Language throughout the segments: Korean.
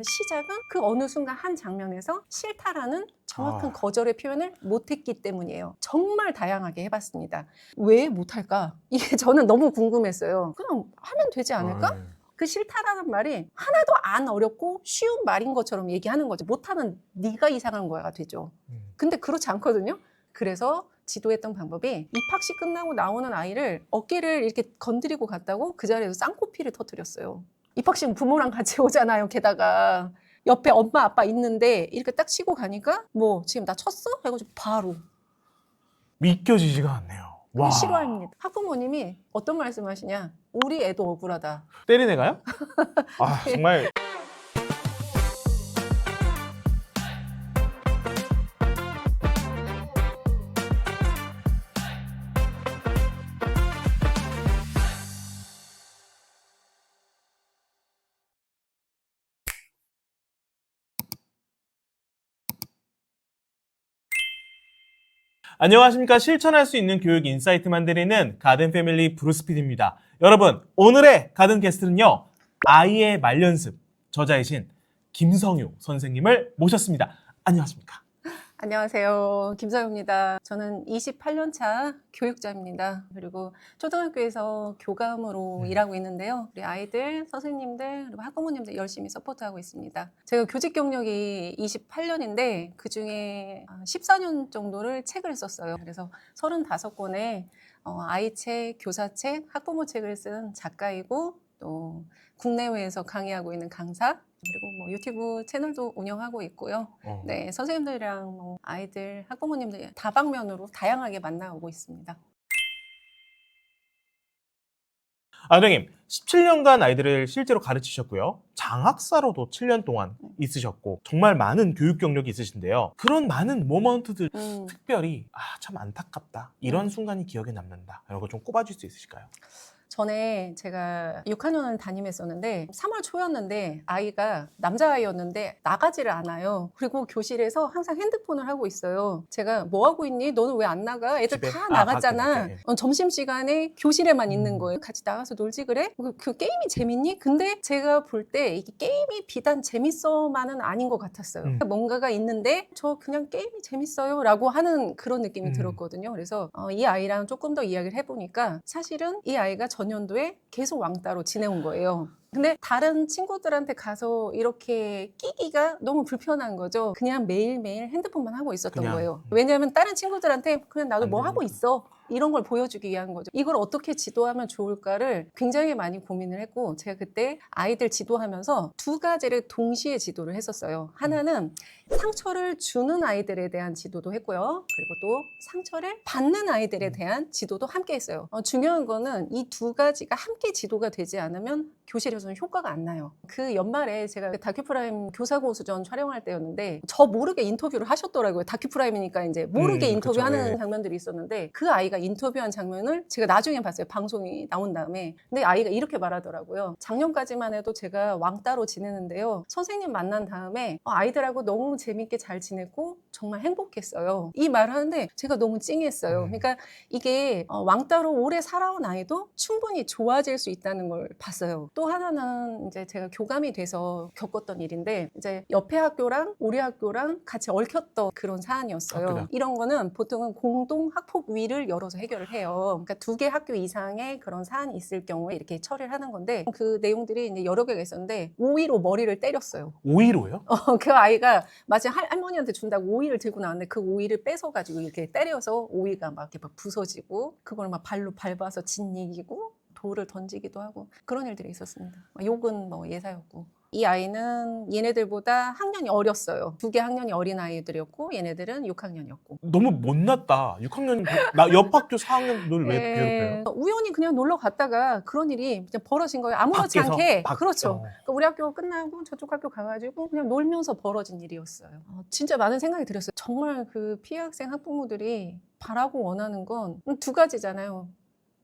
시작은 그 어느 순간 한 장면에서 싫다라는 정확한 거절의 표현을 못했기 때문이에요. 정말 다양하게 해봤습니다. 왜 못할까? 이게 저는 너무 궁금했어요. 그냥 하면 되지 않을까? 그 싫다라는 말이 하나도 안 어렵고 쉬운 말인 것처럼 얘기하는 거죠. 못하면 네가 이상한 거야가 되죠. 근데 그렇지 않거든요. 그래서 지도했던 방법이 입학식 끝나고 나오는 아이를 어깨를 이렇게 건드리고 갔다고 그 자리에서 쌍코피를 터뜨렸어요. 입학식 부모랑 같이 오잖아요. 게다가 옆에 엄마 아빠 있는데 이렇게 딱 치고 가니까 뭐 지금 나 쳤어? 해가지고 바로 믿겨지지가 않네요. 그게 와. 실화입니다. 학부모님이 어떤 말씀하시냐? 우리 애도 억울하다. 때린 애가요? 아 네. 정말. 안녕하십니까. 실천할 수 있는 교육 인사이트만 드리는 가든 패밀리 브루스 PD입니다. 여러분, 오늘의 가든 게스트는요, 아이의 말연습 저자이신 김성유 선생님을 모셨습니다. 안녕하십니까. 안녕하세요. 김서유입니다. 저는 28년 차 교육자입니다. 그리고 초등학교에서 교감으로 일하고 있는데요. 우리 아이들, 선생님들, 그리고 학부모님들 열심히 서포트하고 있습니다. 제가 교직 경력이 28년인데 그중에 14년 정도를 책을 썼어요. 그래서 35권의 아이 책, 교사 책, 학부모 책을 쓴 작가이고 또 국내외에서 강의하고 있는 강사, 그리고 뭐 유튜브 채널도 운영하고 있고요. 네, 선생님들이랑 뭐 아이들, 학부모님들 다방면으로 다양하게 만나오고 있습니다. 선생님, 17년간 아이들을 실제로 가르치셨고요. 장학사로도 7년 동안 있으셨고 정말 많은 교육 경력이 있으신데요. 그런 많은 모먼트들 특별히 참 안타깝다. 이런 순간이 기억에 남는다. 이런 거 좀 꼽아줄 수 있으실까요? 전에 제가 6학년을 담임했었는데 3월 초였는데 아이가 남자아이였는데 나가지를 않아요. 그리고 교실에서 항상 핸드폰을 하고 있어요. 제가 뭐 하고 있니? 너는 왜 안 나가? 애들 집에? 다 나갔잖아. 밖에. 점심시간에 교실에만 있는 거예요. 같이 나가서 놀지 그래? 그 게임이 재밌니? 근데 제가 볼 때 이게 게임이 비단 재밌어만은 아닌 것 같았어요. 뭔가가 있는데 저 그냥 게임이 재밌어요 라고 하는 그런 느낌이 들었거든요. 그래서 이 아이랑 조금 더 이야기를 해보니까 사실은 이 아이가 전년도에 계속 왕따로 지내온 거예요. 근데 다른 친구들한테 가서 이렇게 끼기가 너무 불편한 거죠. 그냥 매일매일 핸드폰만 하고 있었던 거예요. 왜냐하면 다른 친구들한테 그냥 나도 뭐 하고 있어. 이런 걸 보여주기 위한 거죠. 이걸 어떻게 지도하면 좋을까를 굉장히 많이 고민을 했고 제가 그때 아이들 지도하면서 두 가지를 동시에 지도를 했었어요. 하나는 상처를 주는 아이들에 대한 지도도 했고요. 그리고 또 상처를 받는 아이들에 대한 지도도 함께 했어요. 중요한 거는 이 두 가지가 함께 지도가 되지 않으면 교실에서는 효과가 안 나요. 그 연말에 제가 다큐프라임 교사고수전 촬영할 때였는데 저 모르게 인터뷰를 하셨더라고요. 다큐프라임이니까 이제 모르게 인터뷰하는 장면들이 있었는데 그 아이가 인터뷰한 장면을 제가 나중에 봤어요. 방송이 나온 다음에. 근데 아이가 이렇게 말하더라고요. 작년까지만 해도 제가 왕따로 지내는데요. 선생님 만난 다음에 아이들하고 너무 재밌게 잘 지냈고 정말 행복했어요. 이 말을 하는데 제가 너무 찡했어요. 그러니까 이게 왕따로 오래 살아온 아이도 충분히 좋아질 수 있다는 걸 봤어요. 또 하나는 이제 제가 교감이 돼서 겪었던 일인데 이제 옆에 학교랑 우리 학교랑 같이 얽혔던 그런 사안이었어요. 학교다. 이런 거는 보통은 공동 학폭위를 열어서 해결을 해요. 그러니까 2개 학교 이상의 그런 사안이 있을 경우에 이렇게 처리를 하는 건데 그 내용들이 이제 여러 개가 있었는데 오이로 머리를 때렸어요. 오이로요? 그 아이가 마치 할머니한테 준다고 오이를 들고 나왔는데 그 오이를 뺏어가지고 이렇게 때려서 오이가 막 이렇게 막 부서지고 그걸 막 발로 밟아서 짓이기고 돌을 던지기도 하고 그런 일들이 있었습니다. 욕은 뭐 예사였고. 이 아이는 얘네들보다 학년이 어렸어요. 2개 학년이 어린 아이들이었고 얘네들은 6학년이었고. 너무 못났다. 6학년 옆 학교 4학년들 왜 괴롭혀요? 우연히 그냥 놀러 갔다가 그런 일이 그냥 벌어진 거예요. 아무렇지 밖에서? 않게. 그렇죠. 그러니까 우리 학교 끝나고 저쪽 학교 가가지고 그냥 놀면서 벌어진 일이었어요. 진짜 많은 생각이 들었어요. 정말 그 피해 학생 학부모들이 바라고 원하는 건 2가지잖아요.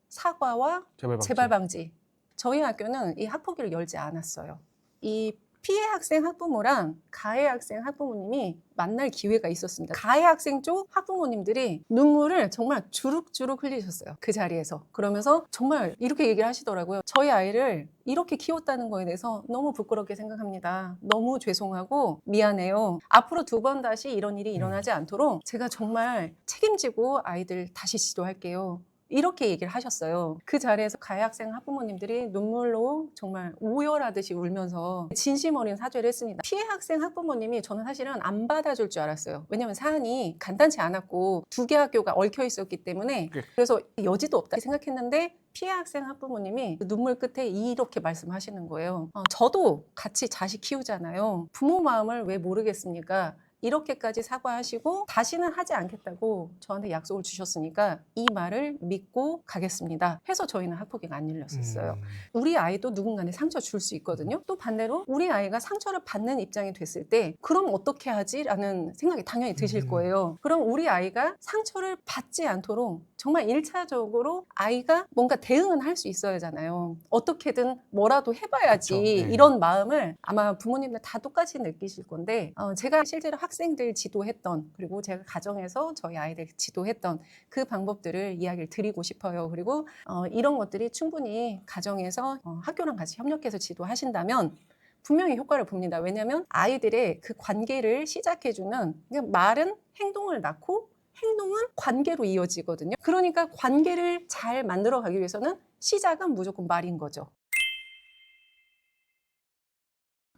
사과와 재발 방지. 저희 학교는 이 학폭위를 열지 않았어요. 이 피해 학생 학부모랑 가해 학생 학부모님이 만날 기회가 있었습니다. 가해 학생 쪽 학부모님들이 눈물을 정말 주룩주룩 흘리셨어요. 그 자리에서. 그러면서 정말 이렇게 얘기를 하시더라고요. 저희 아이를 이렇게 키웠다는 거에 대해서 너무 부끄럽게 생각합니다. 너무 죄송하고 미안해요. 앞으로 2번 다시 이런 일이 일어나지 않도록 제가 정말 책임지고 아이들 다시 지도할게요. 이렇게 얘기를 하셨어요. 그 자리에서 가해 학생 학부모님들이 눈물로 정말 오열하듯이 울면서 진심 어린 사죄를 했습니다. 피해 학생 학부모님이 저는 사실은 안 받아줄 줄 알았어요. 왜냐하면 사안이 간단치 않았고 2개 학교가 얽혀 있었기 때문에 그래서 여지도 없다 생각했는데 피해 학생 학부모님이 눈물 끝에 이렇게 말씀하시는 거예요. 저도 같이 자식 키우잖아요. 부모 마음을 왜 모르겠습니까? 이렇게까지 사과하시고 다시는 하지 않겠다고 저한테 약속을 주셨으니까 이 말을 믿고 가겠습니다 해서 저희는 학폭위가 안 열렸었어요. 우리 아이도 누군가한테 상처 줄 수 있거든요. 또 반대로 우리 아이가 상처를 받는 입장이 됐을 때 그럼 어떻게 하지? 라는 생각이 당연히 드실 거예요. 그럼 우리 아이가 상처를 받지 않도록 정말 1차적으로 아이가 뭔가 대응은 할 수 있어야 하잖아요. 어떻게든 뭐라도 해봐야지. 그렇죠. 네. 이런 마음을 아마 부모님들 다 똑같이 느끼실 건데 제가 실제로 학생들 지도했던 그리고 제가 가정에서 저희 아이들 지도했던 그 방법들을 이야기를 드리고 싶어요. 그리고 이런 것들이 충분히 가정에서 학교랑 같이 협력해서 지도하신다면 분명히 효과를 봅니다. 왜냐하면 아이들의 그 관계를 시작해주는 그냥 말은 행동을 낳고 행동은 관계로 이어지거든요. 그러니까 관계를 잘 만들어가기 위해서는 시작은 무조건 말인 거죠.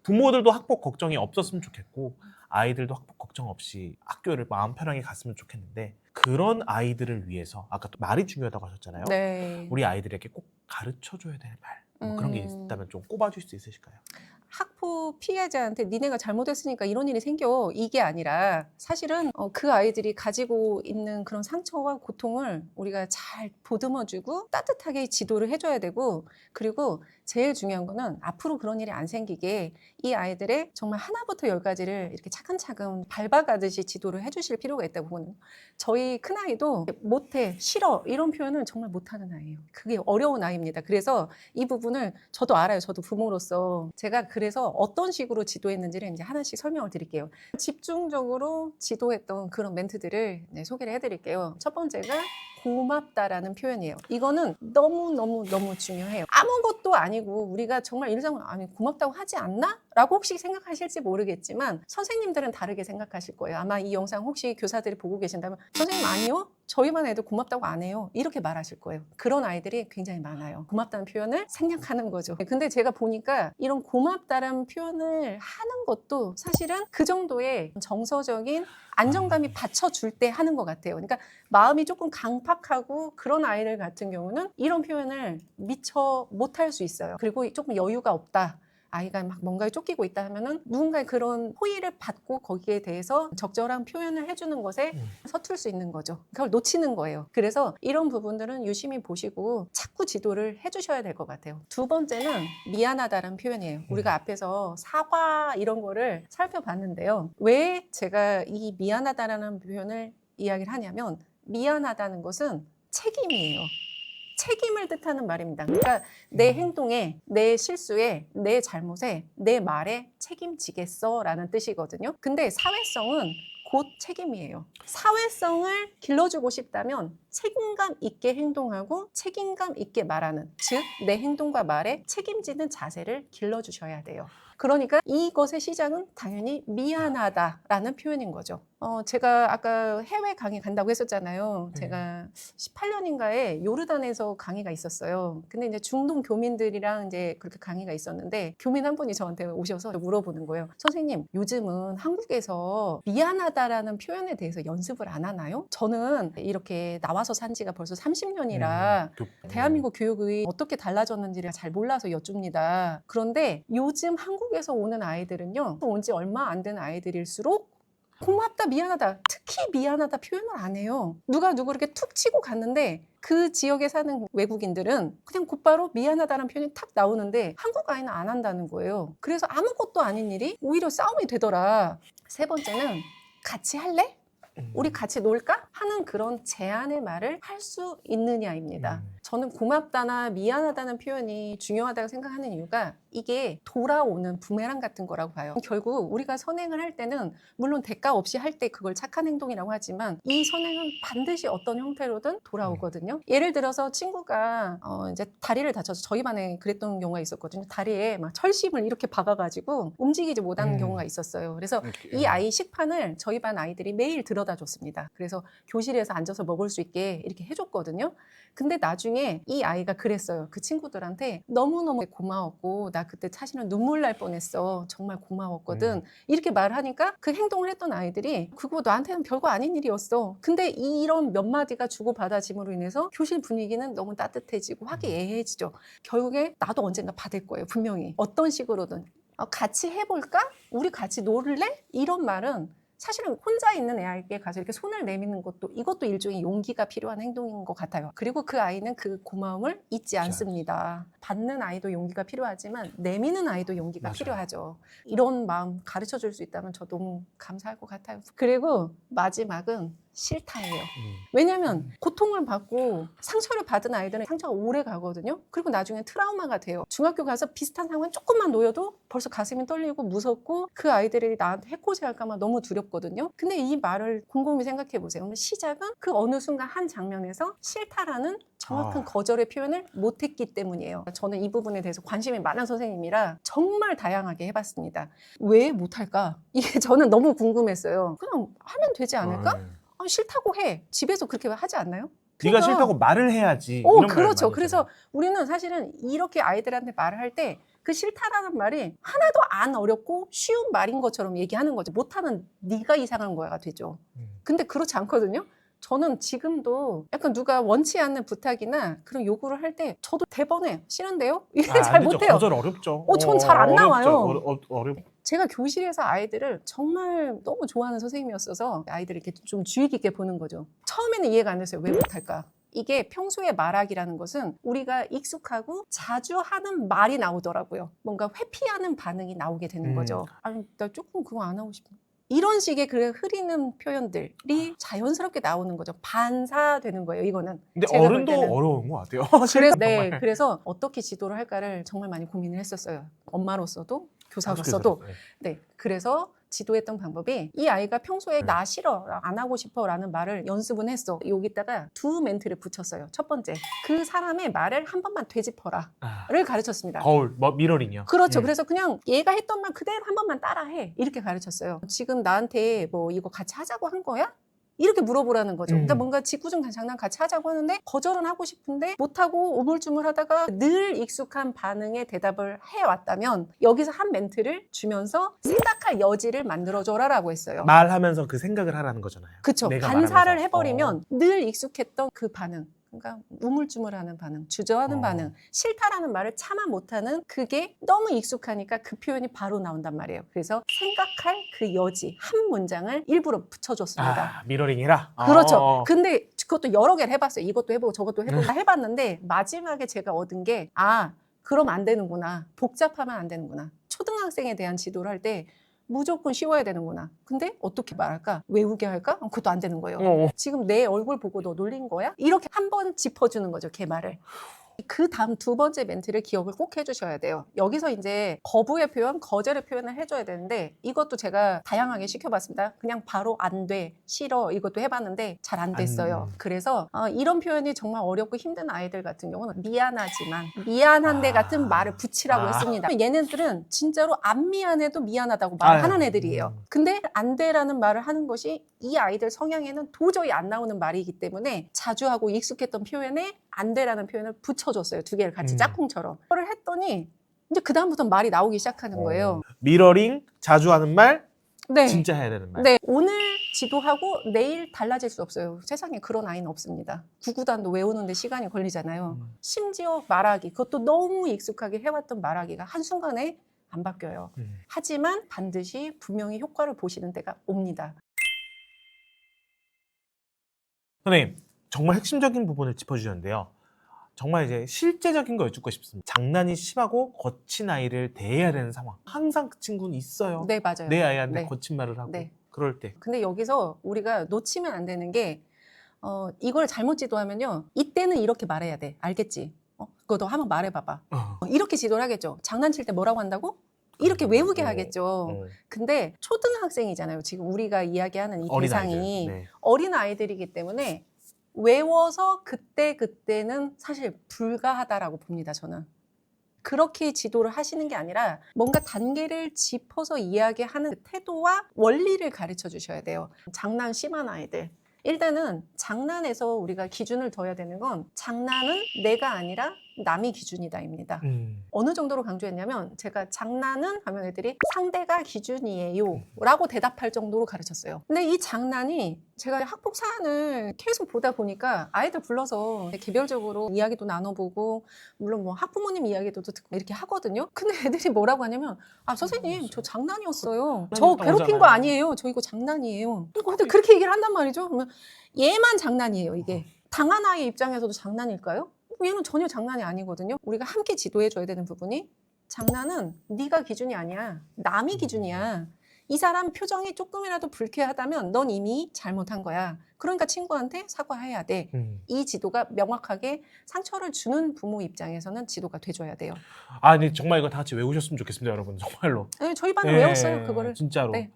부모들도 학폭 걱정이 없었으면 좋겠고 아이들도 학폭 걱정 없이 학교를 마음 편하게 갔으면 좋겠는데 그런 아이들을 위해서 아까 또 말이 중요하다고 하셨잖아요. 네. 우리 아이들에게 꼭 가르쳐줘야 될 말. 그런 게 있다면 좀 꼽아줄 수 있으실까요? 학폭 피해자한테 니네가 잘못했으니까 이런 일이 생겨 이게 아니라 사실은 그 아이들이 가지고 있는 그런 상처와 고통을 우리가 잘 보듬어주고 따뜻하게 지도를 해줘야 되고 그리고 제일 중요한 거는 앞으로 그런 일이 안 생기게 이 아이들의 정말 하나부터 10가지를 이렇게 차근차근 밟아가듯이 지도를 해주실 필요가 있다고 보거든요. 저희 큰아이도 못해, 싫어 이런 표현을 정말 못하는 아이예요. 그게 어려운 아이입니다. 그래서 이 부분을 저도 알아요. 저도 부모로서 제가 그래서 어떤 식으로 지도했는지를 이제 하나씩 설명을 드릴게요. 집중적으로 지도했던 그런 멘트들을 소개를 해드릴게요. 첫 번째가 고맙다라는 표현이에요. 이거는 너무 중요해요. 아무것도 아니고 우리가 정말 일상을 아니 고맙다고 하지 않나? 라고 혹시 생각하실지 모르겠지만 선생님들은 다르게 생각하실 거예요. 아마 이 영상 혹시 교사들이 보고 계신다면 선생님 아니요? 저희만 애들 고맙다고 안 해요. 이렇게 말하실 거예요. 그런 아이들이 굉장히 많아요. 고맙다는 표현을 생략하는 거죠. 근데 제가 보니까 이런 고맙다는 표현을 하는 것도 사실은 그 정도의 정서적인 안정감이 받쳐줄 때 하는 것 같아요. 그러니까 마음이 조금 강팍하고 그런 아이들 같은 경우는 이런 표현을 미처 못할 수 있어요. 그리고 조금 여유가 없다. 아이가 막 뭔가에 쫓기고 있다 하면은 누군가의 그런 호의를 받고 거기에 대해서 적절한 표현을 해주는 것에 서툴 수 있는 거죠. 그걸 놓치는 거예요. 그래서 이런 부분들은 유심히 보시고 자꾸 지도를 해주셔야 될 것 같아요. 두 번째는 미안하다라는 표현이에요. 우리가 앞에서 사과 이런 거를 살펴봤는데요. 왜 제가 이 미안하다라는 표현을 이야기를 하냐면 미안하다는 것은 책임이에요. 책임을 뜻하는 말입니다. 그러니까 내 행동에, 내 실수에, 내 잘못에, 내 말에 책임지겠어 라는 뜻이거든요. 근데 사회성은 곧 책임이에요. 사회성을 길러주고 싶다면 책임감 있게 행동하고 책임감 있게 말하는, 즉 내 행동과 말에 책임지는 자세를 길러주셔야 돼요. 그러니까 이것의 시작은 당연히 미안하다라는 표현인 거죠. 제가 아까 해외 강의 간다고 했었잖아요. 제가 18년인가에 요르단에서 강의가 있었어요. 근데 이제 중동 교민들이랑 이제 그렇게 강의가 있었는데 교민 한 분이 저한테 오셔서 물어보는 거예요. 선생님, 요즘은 한국에서 미안하다라는 표현에 대해서 연습을 안 하나요? 저는 이렇게 나와서 산 지가 벌써 30년이라 대한민국 교육이 어떻게 달라졌는지를 잘 몰라서 여쭙니다. 그런데 요즘 한국에서 오는 아이들은요, 온 지 얼마 안 된 아이들일수록 고맙다, 미안하다, 특히 미안하다 표현을 안 해요. 누가 누구 이렇게 툭 치고 갔는데 그 지역에 사는 외국인들은 그냥 곧바로 미안하다는 표현이 탁 나오는데 한국 아이는 안 한다는 거예요. 그래서 아무것도 아닌 일이 오히려 싸움이 되더라. 세 번째는 같이 할래? 우리 같이 놀까? 하는 그런 제안의 말을 할 수 있느냐입니다. 저는 고맙다나 미안하다는 표현이 중요하다고 생각하는 이유가 이게 돌아오는 부메랑 같은 거라고 봐요. 결국 우리가 선행을 할 때는 물론 대가 없이 할 때 그걸 착한 행동이라고 하지만 이 선행은 반드시 어떤 형태로든 돌아오거든요. 예를 들어서 친구가 이제 다리를 다쳐서 저희 반에 그랬던 경우가 있었거든요. 다리에 막 철심을 이렇게 박아가지고 움직이지 못하는 경우가 있었어요. 그래서 이 아이 식판을 저희 반 아이들이 매일 들여다 줬습니다. 그래서 교실에서 앉아서 먹을 수 있게 이렇게 해줬거든요. 근데 나중에 이 아이가 그랬어요. 그 친구들한테 너무너무 고마웠고 나 그때 사실은 눈물 날 뻔했어. 정말 고마웠거든. 이렇게 말하니까 그 행동을 했던 아이들이 그거 나한테는 별거 아닌 일이었어. 근데 이런 몇 마디가 주고받아짐으로 인해서 교실 분위기는 너무 따뜻해지고 화기애애해지죠. 결국에 나도 언젠가 받을 거예요. 분명히. 어떤 식으로든. 같이 해볼까? 우리 같이 놀래? 이런 말은 사실은 혼자 있는 애에게 가서 이렇게 손을 내미는 것도 이것도 일종의 용기가 필요한 행동인 것 같아요. 그리고 그 아이는 그 고마움을 잊지 않습니다. 받는 아이도 용기가 필요하지만 내미는 아이도 용기가 맞아요. 필요하죠. 이런 마음 가르쳐 줄 수 있다면 저 너무 감사할 것 같아요. 그리고 마지막은 싫다예요. 왜냐하면 고통을 받고 상처를 받은 아이들은 상처가 오래 가거든요. 그리고 나중에 트라우마가 돼요. 중학교 가서 비슷한 상황 조금만 놓여도 벌써 가슴이 떨리고 무섭고 그 아이들이 나한테 해코지할까 봐 너무 두렵거든요. 근데 이 말을 곰곰이 생각해 보세요. 시작은 그 어느 순간 한 장면에서 싫다라는 정확한 거절의 표현을 못했기 때문이에요. 저는 이 부분에 대해서 관심이 많은 선생님이라 정말 다양하게 해봤습니다. 왜 못할까? 이게 저는 너무 궁금했어요. 그냥 하면 되지 않을까? 싫다고 해. 집에서 그렇게 하지 않나요? 네가 싫다고 말을 해야지. 오, 이런 말 그렇죠. 많이 그래서 하잖아요. 우리는 사실은 이렇게 아이들한테 말을 할 때 그 싫다라는 말이 하나도 안 어렵고 쉬운 말인 것처럼 얘기하는 거죠. 못하는 네가 이상한 거야가 되죠. 근데 그렇지 않거든요. 저는 지금도 약간 누가 원치 않는 부탁이나 그런 요구를 할 때 저도 대번에 싫은데요? 이게 잘 안 되죠. 못해요. 거절 어렵죠. 전 잘 안 나와요. 어렵. 제가 교실에서 아이들을 정말 너무 좋아하는 선생님이었어서 아이들을 이렇게 좀 주의 깊게 보는 거죠. 처음에는 이해가 안 됐어요. 왜 못할까? 이게 평소에 말하기라는 것은 우리가 익숙하고 자주 하는 말이 나오더라고요. 뭔가 회피하는 반응이 나오게 되는 거죠. 아니, 나 조금 그거 안 하고 싶어. 이런 식의 그 흐리는 표현들이 자연스럽게 나오는 거죠. 반사되는 거예요, 이거는. 근데 제가 볼 어른도 때는. 어려운 것 같아요. 그래서, 정말. 그래서 어떻게 지도를 할까를 정말 많이 고민을 했었어요. 엄마로서도 교사로서도. 네, 그래서 지도했던 방법이 이 아이가 평소에 나 싫어, 안 하고 싶어 라는 말을 연습은 했어. 여기다가 두 멘트를 붙였어요. 첫 번째, 그 사람의 말을 한 번만 되짚어라 를 가르쳤습니다. 거울, 미러링이요. 그렇죠. 그래서 그냥 얘가 했던 말 그대로 한 번만 따라해 이렇게 가르쳤어요. 지금 나한테 뭐 이거 같이 하자고 한 거야? 이렇게 물어보라는 거죠. 그러니까 뭔가 짓궂은 장난 같이 하자고 하는데 거절은 하고 싶은데 못하고 우물쭈물하다가 늘 익숙한 반응에 대답을 해왔다면 여기서 한 멘트를 주면서 생각할 여지를 만들어줘라라고 했어요. 말하면서 그 생각을 하라는 거잖아요. 그렇죠. 내가 반사를 말하면서. 해버리면 늘 익숙했던 그 반응. 그러니까 우물쭈물하는 반응, 주저하는 반응, 싫다라는 말을 참아 못하는 그게 너무 익숙하니까 그 표현이 바로 나온단 말이에요. 그래서 생각할 그 여지 한 문장을 일부러 붙여줬습니다. 미러링이라. 그렇죠. 근데 그것도 여러 개를 해봤어요. 이것도 해보고 저것도 해보고 다 해봤는데 마지막에 제가 얻은 게 그럼 안 되는구나. 복잡하면 안 되는구나. 초등학생에 대한 지도를 할 때 무조건 쉬워야 되는구나. 근데 어떻게 말할까? 외우게 할까? 그것도 안 되는 거예요. 지금 내 얼굴 보고 너 놀린 거야? 이렇게 한 번 짚어주는 거죠, 걔 말을. 그 다음 두 번째 멘트를 기억을 꼭 해주셔야 돼요. 여기서 이제 거부의 표현, 거절의 표현을 해줘야 되는데 이것도 제가 다양하게 시켜봤습니다. 그냥 바로 안 돼, 싫어 이것도 해봤는데 잘 안 됐어요. 그래서 이런 표현이 정말 어렵고 힘든 아이들 같은 경우는 미안하지만 미안한데 같은 말을 붙이라고 했습니다. 얘네들은 진짜로 안 미안해도 미안하다고 말하는 애들이에요. 근데 안 돼라는 말을 하는 것이 이 아이들 성향에는 도저히 안 나오는 말이기 때문에 자주 하고 익숙했던 표현에 안 돼라는 표현을 붙여줬어요. 두 개를 같이 짝꿍처럼. 그걸 했더니 이제 그다음부터 말이 나오기 시작하는 거예요. 미러링, 자주 하는 말, 네. 진짜 해야 되는 말. 네. 오늘 지도하고 내일 달라질 수 없어요. 세상에 그런 아이는 없습니다. 구구단도 외우는데 시간이 걸리잖아요. 심지어 말하기, 그것도 너무 익숙하게 해왔던 말하기가 한순간에 안 바뀌어요. 하지만 반드시 분명히 효과를 보시는 때가 옵니다. 선생님, 정말 핵심적인 부분을 짚어주셨는데요. 정말 이제 실제적인 거 여쭙고 싶습니다. 장난이 심하고 거친 아이를 대해야 되는 상황. 항상 그 친구는 있어요. 네, 맞아요. 내 아이한테 네. 거친 말을 하고. 네. 그럴 때. 근데 여기서 우리가 놓치면 안 되는 게 이걸 잘못 지도하면요. 이때는 이렇게 말해야 돼. 알겠지? 그거 너 한번 말해봐봐. 이렇게 지도를 하겠죠. 장난칠 때 뭐라고 한다고? 이렇게 외우게 하겠죠. 근데 초등학생이잖아요. 지금 우리가 이야기하는 이 대상이 네. 어린 아이들이기 때문에 외워서 그때는 사실 불가하다라고 봅니다. 저는. 그렇게 지도를 하시는 게 아니라 뭔가 단계를 짚어서 이야기하는 그 태도와 원리를 가르쳐 주셔야 돼요. 장난 심한 아이들. 일단은 장난에서 우리가 기준을 둬야 되는 건 장난은 내가 아니라 남이 기준이다입니다. 어느 정도로 강조했냐면 제가 장난은 하면 애들이 상대가 기준이에요 라고 대답할 정도로 가르쳤어요. 근데 이 장난이 제가 학폭 사안을 계속 보다 보니까 아이들 불러서 개별적으로 이야기도 나눠보고 물론 뭐 학부모님 이야기도 듣고 이렇게 하거든요. 근데 애들이 뭐라고 하냐면 선생님 저 장난이었어요. 저 괴롭힌 거 아니에요. 저 이거 장난이에요. 근데 그렇게 얘기를 한단 말이죠. 그러면 얘만 장난이에요. 이게 당한 아이 입장에서도 장난일까요? 얘는 전혀 장난이 아니거든요. 우리가 함께 지도해줘야 되는 부분이 장난은 네가 기준이 아니야. 남이 기준이야. 이 사람 표정이 조금이라도 불쾌하다면 넌 이미 잘못한 거야. 그러니까 친구한테 사과해야 돼. 이 지도가 명확하게 상처를 주는 부모 입장에서는 지도가 돼줘야 돼요. 네, 정말 이거 다 같이 외우셨으면 좋겠습니다, 여러분. 정말로. 네, 저희 반은 외웠어요, 그거를. 진짜로. 네.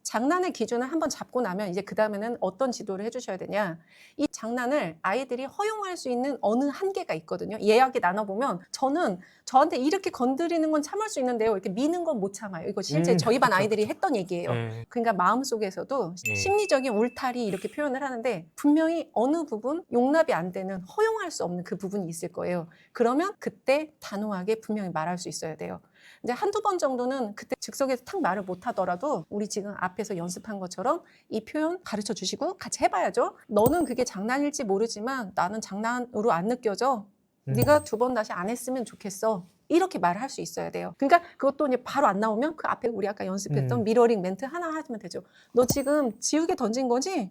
장난의 기준을 한번 잡고 나면 이제 그 다음에는 어떤 지도를 해주셔야 되냐. 이 장난을 아이들이 허용할 수 있는 어느 한계가 있거든요. 이야기 나눠보면 저는 저한테 이렇게 건드리는 건 참을 수 있는데요. 이렇게 미는 건 못 참아요. 이거 실제 저희 반 아이들이 했던 얘기예요. 그러니까 마음속에서도 심리적인 울타리 이렇게 표현을 하는데 분명히 어느 부분 용납이 안 되는 허용할 수 없는 그 부분이 있을 거예요. 그러면 그때 단호하게 분명히 말할 수 있어야 돼요. 이제 한두 번 정도는 그때 즉석에서 탁 말을 못 하더라도 우리 지금 앞에서 연습한 것처럼 이 표현 가르쳐 주시고 같이 해봐야죠. 너는 그게 장난일지 모르지만 나는 장난으로 안 느껴져. 네가 두 번 다시 안 했으면 좋겠어. 이렇게 말을 할 수 있어야 돼요. 그러니까 그것도 이제 바로 안 나오면 그 앞에 우리 아까 연습했던 미러링 멘트 하나 하시면 되죠. 너 지금 지우개 던진 거지?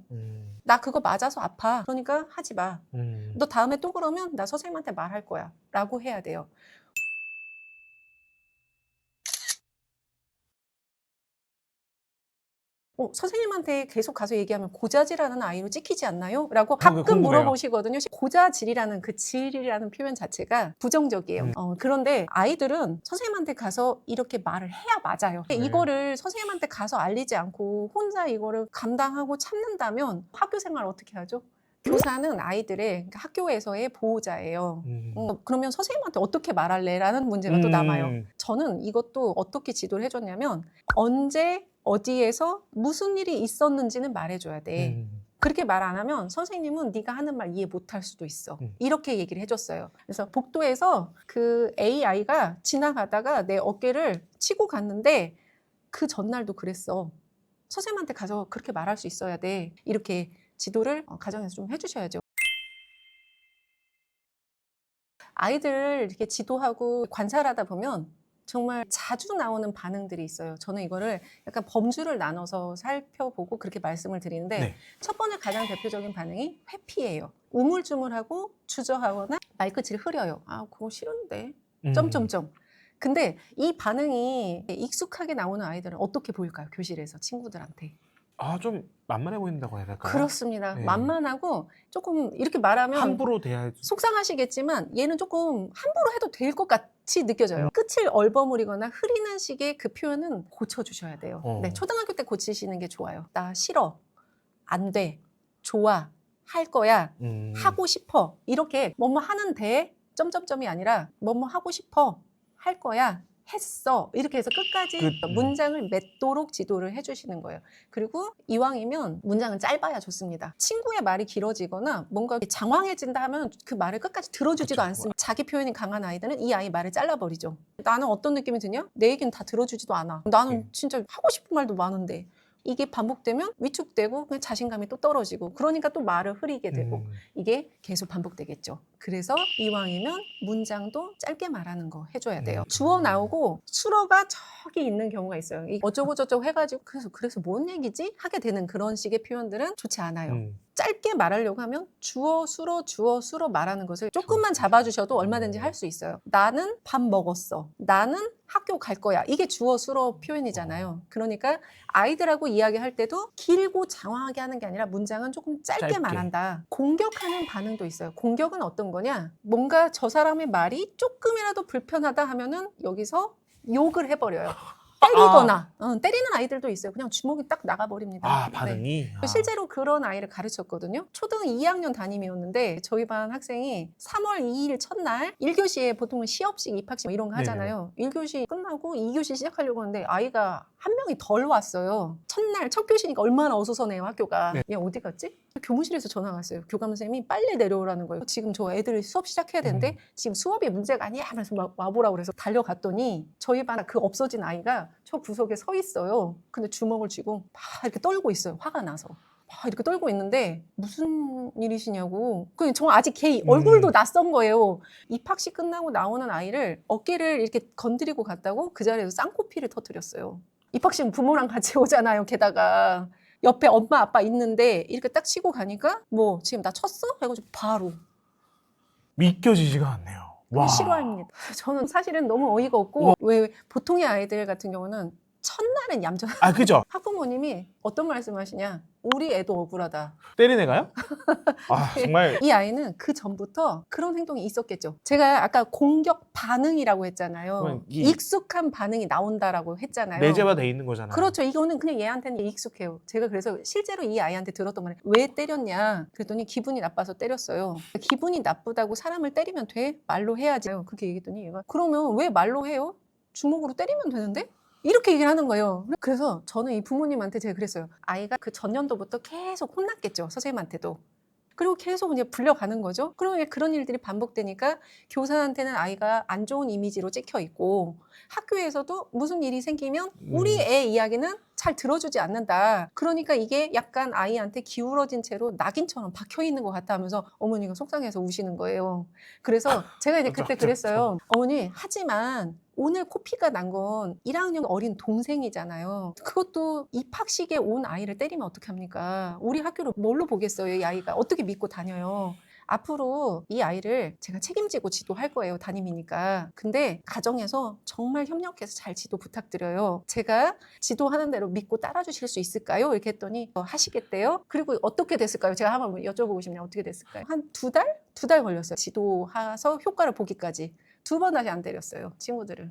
나 그거 맞아서 아파. 그러니까 하지 마. 너 다음에 또 그러면 나 선생님한테 말할 거야. 라고 해야 돼요. 선생님한테 계속 가서 얘기하면 고자질하는 아이로 찍히지 않나요? 라고 가끔 궁금해요. 물어보시거든요. 고자질이라는 그 질이라는 표현 자체가 부정적이에요. 그런데 아이들은 선생님한테 가서 이렇게 말을 해야 맞아요. 이거를 선생님한테 가서 알리지 않고 혼자 이거를 감당하고 참는다면 학교 생활 어떻게 하죠? 교사는 아이들의 그러니까 학교에서의 보호자예요. 그러면 선생님한테 어떻게 말할래? 라는 문제가 또 남아요. 저는 이것도 어떻게 지도를 해줬냐면 언제 어디에서 무슨 일이 있었는지는 말해줘야 돼. 그렇게 말 안 하면 선생님은 네가 하는 말 이해 못할 수도 있어. 이렇게 얘기를 해줬어요. 그래서 복도에서 그 A아이가 지나가다가 내 어깨를 치고 갔는데 그 전날도 그랬어. 선생님한테 가서 그렇게 말할 수 있어야 돼. 이렇게 지도를 가정에서 좀 해주셔야죠. 아이들을 이렇게 지도하고 관찰하다 보면 정말 자주 나오는 반응들이 있어요. 저는 이거를 약간 범주를 나눠서 살펴보고 그렇게 말씀을 드리는데 첫 번째 가장 대표적인 반응이 회피예요. 우물쭈물하고 주저하거나 말끝을 흐려요. 그거 싫은데. 점점점. 근데 이 반응이 익숙하게 나오는 아이들은 어떻게 보일까요? 교실에서 친구들한테. 좀 만만해 보인다고 해야 될까요? 그렇습니다. 만만하고 조금 이렇게 말하면 함부로 대해야지. 속상하시겠지만 얘는 조금 함부로 해도 될 것 같이 느껴져요. 끝을 얼버무리거나 흐리는 식의 그 표현은 고쳐주셔야 돼요. 네, 초등학교 때 고치시는 게 좋아요. 나 싫어, 안 돼, 좋아, 할 거야, 하고 싶어. 이렇게 뭐뭐 하는데 점점점이 아니라 뭐뭐 하고 싶어, 할 거야, 했어. 이렇게 해서 끝까지 문장을 맺도록 지도를 해주시는 거예요. 그리고 이왕이면 문장은 짧아야 좋습니다. 친구의 말이 길어지거나 뭔가 장황해진다 하면 그 말을 끝까지 들어주지도 않습니다. 자기 표현이 강한 아이들은 이 아이 말을 잘라버리죠. 나는 어떤 느낌이 드냐? 내 얘기는 다 들어주지도 않아. 나는 진짜 하고 싶은 말도 많은데. 이게 반복되면 위축되고 그냥 자신감이 또 떨어지고 그러니까 또 말을 흐리게 되고 이게 계속 반복되겠죠. 그래서 이왕이면 문장도 짧게 말하는 거 해줘야 돼요. 주어 나오고 수어가 저기 있는 경우가 있어요. 이 어쩌고 저쩌고 해가지고 그래서 뭔 얘기지? 하게 되는 그런 식의 표현들은 좋지 않아요. 짧게 말하려고 하면 주어, 수로 말하는 것을 조금만 잡아주셔도 얼마든지 할 수 있어요. 나는 밥 먹었어. 나는 학교 갈 거야. 이게 주어, 수로 표현이잖아요. 그러니까 아이들하고 이야기할 때도 길고 장황하게 하는 게 아니라 문장은 조금 짧게 말한다. 공격하는 반응도 있어요. 공격은 어떤 거냐? 뭔가 저 사람의 말이 조금이라도 불편하다 하면은 여기서 욕을 해버려요. 때리거나 때리는 아이들도 있어요. 그냥 주먹이 딱 나가버립니다. 반응이? 네. 실제로 그런 아이를 가르쳤거든요. 초등 2학년 담임이었는데 저희 반 학생이 3월 2일 첫날 1교시에 보통은 시업식, 입학식 이런 거 하잖아요. 1교시 끝나고 2교시 시작하려고 하는데 아이가 한 명이 덜 왔어요. 첫날 첫 교시니까 얼마나 어수선해요 학교가. 얘 어디 갔지? 교무실에서 전화가 왔어요. 교감선생님이 빨리 내려오라는 거예요. 지금 저 애들 수업 시작해야 되는데 지금 수업이 문제가 아니야 하면서 막 와보라고 그래서 달려갔더니 저희 반 그 없어진 아이가 저 구석에 서 있어요. 근데 주먹을 쥐고 막 이렇게 떨고 있어요. 화가 나서. 막 이렇게 떨고 있는데 무슨 일이시냐고. 저 아직 걔 얼굴도 낯선 거예요. 입학식 끝나고 나오는 아이를 어깨를 이렇게 건드리고 갔다고 그 자리에서 쌍코피를 터뜨렸어요. 입학식은 부모랑 같이 오잖아요. 게다가 옆에 엄마 아빠 있는데 이렇게 딱 치고 가니까 뭐 지금 나 쳤어? 해가지고 바로 믿겨지지가 않네요. 와. 싫어합니다. 저는 사실은 너무 어이가 없고 왜 보통의 아이들 같은 경우는 첫날은 얌전한 그죠? 학부모님이 어떤 말씀하시냐? 우리 애도 억울하다. 때린 애가요? 정말. 이 아이는 그 전부터 그런 행동이 있었겠죠. 제가 아까 공격 반응이라고 했잖아요. 익숙한 반응이 나온다라고 했잖아요. 내재화돼 있는 거잖아요. 그렇죠. 이거는 그냥 얘한테는 익숙해요. 제가 그래서 실제로 이 아이한테 들었던 말이 왜 때렸냐? 그랬더니 기분이 나빠서 때렸어요. 기분이 나쁘다고 사람을 때리면 돼? 말로 해야지. 그렇게 얘기했더니 얘가 그러면 왜 말로 해요? 주먹으로 때리면 되는데? 이렇게 얘기를 하는 거예요. 그래서 저는 이 부모님한테 제가 그랬어요. 아이가 그 전년도부터 계속 혼났겠죠. 선생님한테도. 그리고 계속 이제 불려가는 거죠. 그러면 그런 일들이 반복되니까 교사한테는 아이가 안 좋은 이미지로 찍혀 있고 학교에서도 무슨 일이 생기면 우리 애 이야기는 잘 들어주지 않는다. 그러니까 이게 약간 아이한테 기울어진 채로 낙인처럼 박혀 있는 것 같다 하면서 어머니가 속상해서 우시는 거예요. 그래서 제가 이제 그때 그랬어요. 어머니, 하지만 오늘 코피가 난 건 1학년 어린 동생이잖아요. 그것도 입학식에 온 아이를 때리면 어떡합니까? 우리 학교를 뭘로 보겠어요, 이 아이가. 어떻게 믿고 다녀요? 앞으로 이 아이를 제가 책임지고 지도할 거예요. 담임이니까. 근데 가정에서 정말 협력해서 잘 지도 부탁드려요. 제가 지도하는 대로 믿고 따라주실 수 있을까요? 이렇게 했더니 하시겠대요. 그리고 어떻게 됐을까요? 제가 한번 여쭤보고 싶네요. 어떻게 됐을까요? 한 2달? 2달 걸렸어요. 지도해서 효과를 보기까지. 2번 다시 안 때렸어요. 친구들을.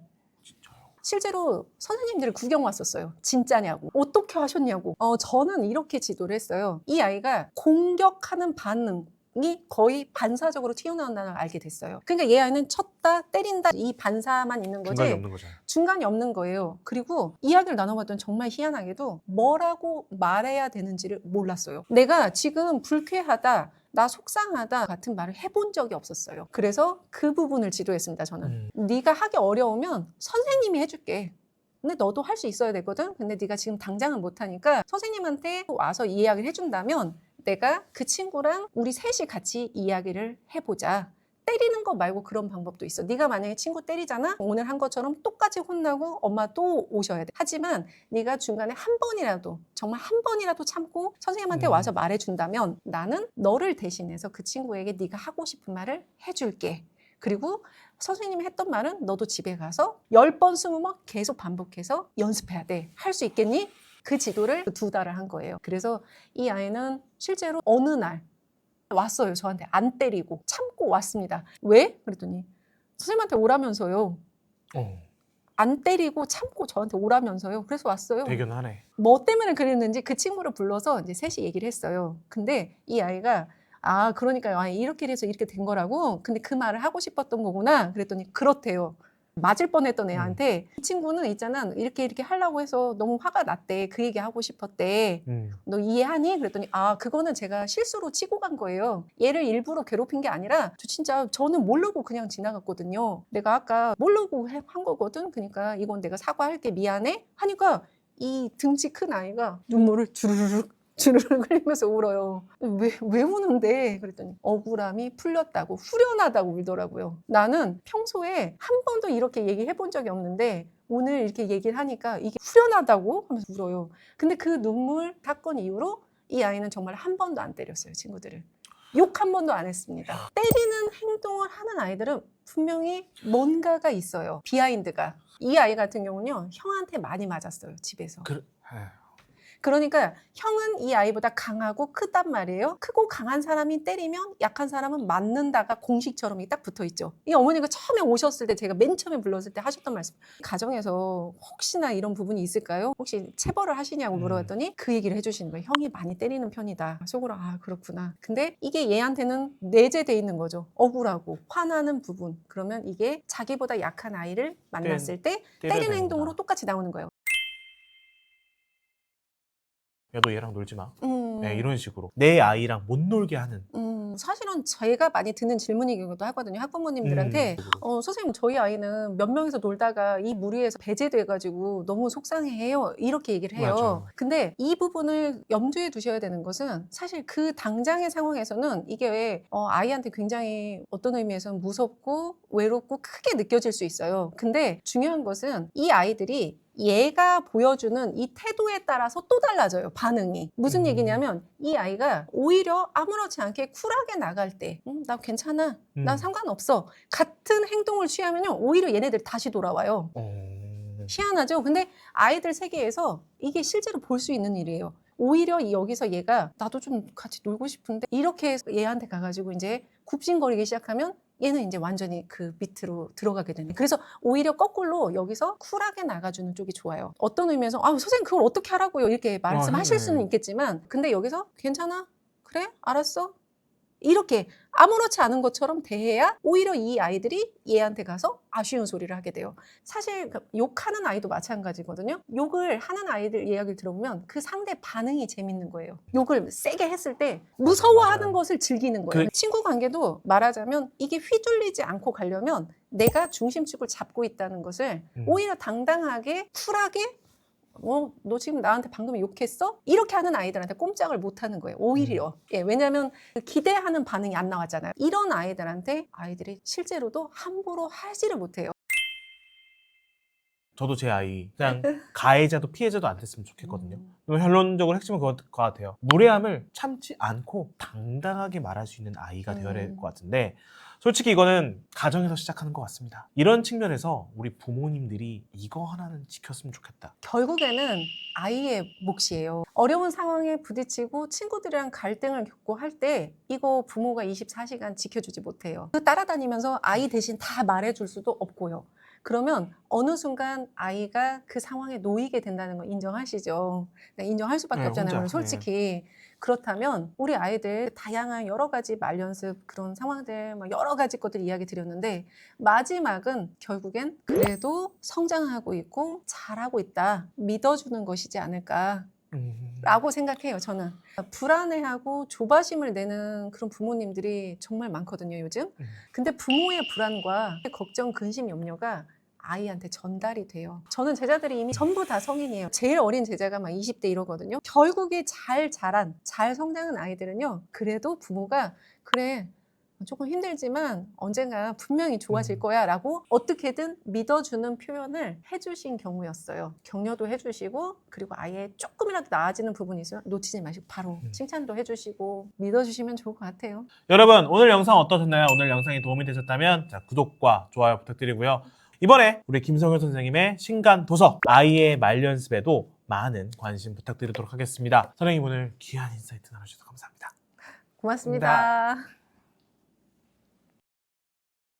실제로 선생님들을 구경 왔었어요. 진짜냐고. 어떻게 하셨냐고. 저는 이렇게 지도를 했어요. 이 아이가 공격하는 반응이 거의 반사적으로 튀어나온다는 걸 알게 됐어요. 그러니까 얘 아이는 쳤다, 때린다 이 반사만 있는 거지. 중간이 없는 거잖아요. 중간이 없는 거예요. 그리고 이야기를 나눠봤더니 정말 희한하게도 뭐라고 말해야 되는지를 몰랐어요. 내가 지금 불쾌하다, 나 속상하다 같은 말을 해본 적이 없었어요. 그래서 그 부분을 지도했습니다. 저는. 네가 하기 어려우면 선생님이 해줄게. 근데 너도 할 수 있어야 되거든. 근데 네가 지금 당장은 못하니까 선생님한테 와서 이야기를 해준다면 내가 그 친구랑 우리 셋이 같이 이야기를 해보자. 때리는 거 말고 그런 방법도 있어. 네가 만약에 친구 때리잖아? 오늘 한 것처럼 똑같이 혼나고 엄마 또 오셔야 돼. 하지만 네가 중간에 한 번이라도 정말 한 번이라도 참고 선생님한테 와서 말해준다면 나는 너를 대신해서 그 친구에게 네가 하고 싶은 말을 해줄게. 그리고 선생님이 했던 말은 너도 집에 가서 10번, 20번 계속 반복해서 연습해야 돼. 할 수 있겠니? 그 지도를 2달을 한 거예요. 그래서 이 아이는 실제로 어느 날 왔어요. 저한테 안 때리고 참고 왔습니다. 왜? 그랬더니 선생님한테 오라면서요. 안 때리고 참고 저한테 오라면서요. 그래서 왔어요. 대견하네. 뭐 때문에 그랬는지 그 친구를 불러서 이제 셋이 얘기를 했어요. 근데 이 아이가 그러니까요. 이렇게 해서 이렇게 된 거라고. 근데 그 말을 하고 싶었던 거구나. 그랬더니 그렇대요. 맞을 뻔했던 애한테 이 친구는 있잖아 이렇게 하려고 해서 너무 화가 났대. 그 얘기 하고 싶었대. 너 이해하니? 그랬더니 그거는 제가 실수로 치고 간 거예요. 얘를 일부러 괴롭힌 게 아니라 저는 모르고 그냥 지나갔거든요. 내가 아까 모르고 한 거거든. 그러니까 이건 내가 사과할게 미안해 하니까 이 등치 큰 아이가 눈물을 주르륵 주르륵 흘리면서 울어요. 왜 우는데? 그랬더니 억울함이 풀렸다고, 후련하다고 울더라고요. 나는 평소에 한 번도 이렇게 얘기해 본 적이 없는데 오늘 이렇게 얘기를 하니까 이게 후련하다고 하면서 울어요. 근데 그 눈물 사건 이후로 이 아이는 정말 한 번도 안 때렸어요, 친구들을. 욕 한 번도 안 했습니다. 때리는 행동을 하는 아이들은 분명히 뭔가가 있어요. 비하인드가. 이 아이 같은 경우는요, 형한테 많이 맞았어요, 집에서. 그러니까 형은 이 아이보다 강하고 크단 말이에요. 크고 강한 사람이 때리면 약한 사람은 맞는다가 공식처럼 딱 붙어 있죠. 이 어머니가 처음에 오셨을 때, 제가 맨 처음에 불렀을 때 하셨던 말씀, 가정에서 혹시나 이런 부분이 있을까요? 혹시 체벌을 하시냐고 물어봤더니 그 얘기를 해주시는 거예요. 형이 많이 때리는 편이다. 속으로 아 그렇구나. 근데 이게 얘한테는 내재돼 있는 거죠. 억울하고 화나는 부분. 그러면 이게 자기보다 약한 아이를 만났을 때 때리는 행동으로 똑같이 나오는 거예요. 야, 너 얘랑 놀지 마. 네, 이런 식으로 내 아이랑 못 놀게 하는. 사실은 제가 많이 듣는 질문이기도 하거든요. 학부모님들한테 선생님 저희 아이는 몇 명이서 놀다가 이 무리에서 배제돼가지고 너무 속상해해요. 이렇게 얘기를 해요. 맞아요. 근데 이 부분을 염두에 두셔야 되는 것은 사실 그 당장의 상황에서는 이게 왜 아이한테 굉장히 어떤 의미에서는 무섭고 외롭고 크게 느껴질 수 있어요. 근데 중요한 것은 이 아이들이 얘가 보여주는 이 태도에 따라서 또 달라져요, 반응이. 무슨 얘기냐면 이 아이가 오히려 아무렇지 않게 쿨하게 나갈 때 나 괜찮아, 난 상관없어 같은 행동을 취하면요 오히려 얘네들 다시 돌아와요. 희한하죠? 근데 아이들 세계에서 이게 실제로 볼 수 있는 일이에요. 오히려 여기서 얘가 나도 좀 같이 놀고 싶은데 이렇게 해서 얘한테 가가지고 이제 굽신거리기 시작하면 얘는 이제 완전히 그 밑으로 들어가게 되는. 그래서 오히려 거꾸로 여기서 쿨하게 나가주는 쪽이 좋아요. 어떤 의미에서 선생님 그걸 어떻게 하라고요? 이렇게 말씀하실 수는 있겠지만 근데 여기서 괜찮아? 그래? 알았어? 이렇게 아무렇지 않은 것처럼 대해야 오히려 이 아이들이 얘한테 가서 아쉬운 소리를 하게 돼요. 사실 욕하는 아이도 마찬가지거든요. 욕을 하는 아이들 이야기를 들어보면 그 상대 반응이 재밌는 거예요. 욕을 세게 했을 때 무서워하는 것을 즐기는 거예요. 친구 관계도 말하자면 이게 휘둘리지 않고 가려면 내가 중심축을 잡고 있다는 것을 오히려 당당하게 쿨하게 너 지금 나한테 방금 욕했어? 이렇게 하는 아이들한테 꼼짝을 못 하는 거예요. 오히려. 왜냐하면 기대하는 반응이 안 나왔잖아요. 이런 아이들한테 아이들이 실제로도 함부로 하지를 못해요. 저도 제 아이 그냥 가해자도 피해자도 안 됐으면 좋겠거든요. 결론적으로 핵심은 그것 같아요. 무례함을 참지 않고 당당하게 말할 수 있는 아이가 되어야 될 것 같은데 솔직히 이거는 가정에서 시작하는 것 같습니다. 이런 측면에서 우리 부모님들이 이거 하나는 지켰으면 좋겠다. 결국에는 아이의 몫이에요. 어려운 상황에 부딪히고 친구들이랑 갈등을 겪고 할 때 이거 부모가 24시간 지켜주지 못해요. 따라다니면서 아이 대신 다 말해줄 수도 없고요. 그러면 어느 순간 아이가 그 상황에 놓이게 된다는 거 인정하시죠? 인정할 수밖에 없잖아요. 솔직히. 그렇다면 우리 아이들 다양한 여러 가지 말연습 그런 상황들 여러 가지 것들 이야기 드렸는데 마지막은 결국엔 그래도 성장하고 있고 잘하고 있다 믿어주는 것이지 않을까 라고 생각해요. 저는 불안해하고 조바심을 내는 그런 부모님들이 정말 많거든요, 요즘. 근데 부모의 불안과 걱정, 근심, 염려가 아이한테 전달이 돼요. 저는 제자들이 이미 전부 다 성인이에요. 제일 어린 제자가 막 20대 이러거든요. 결국에 잘 자란, 잘 성장한 아이들은요. 그래도 부모가 그래 조금 힘들지만 언젠가 분명히 좋아질 거야 라고 어떻게든 믿어주는 표현을 해주신 경우였어요. 격려도 해주시고 그리고 아예 조금이라도 나아지는 부분이 있으면 놓치지 마시고 바로 칭찬도 해주시고 믿어주시면 좋을 것 같아요. 여러분 오늘 영상 어떠셨나요? 오늘 영상이 도움이 되셨다면 구독과 좋아요 부탁드리고요. 이번에 우리 김성효 선생님의 신간 도서 아이의 말연습에도 많은 관심 부탁드리도록 하겠습니다. 선생님 오늘 귀한 인사이트 나눠주셔서 감사합니다. 고맙습니다.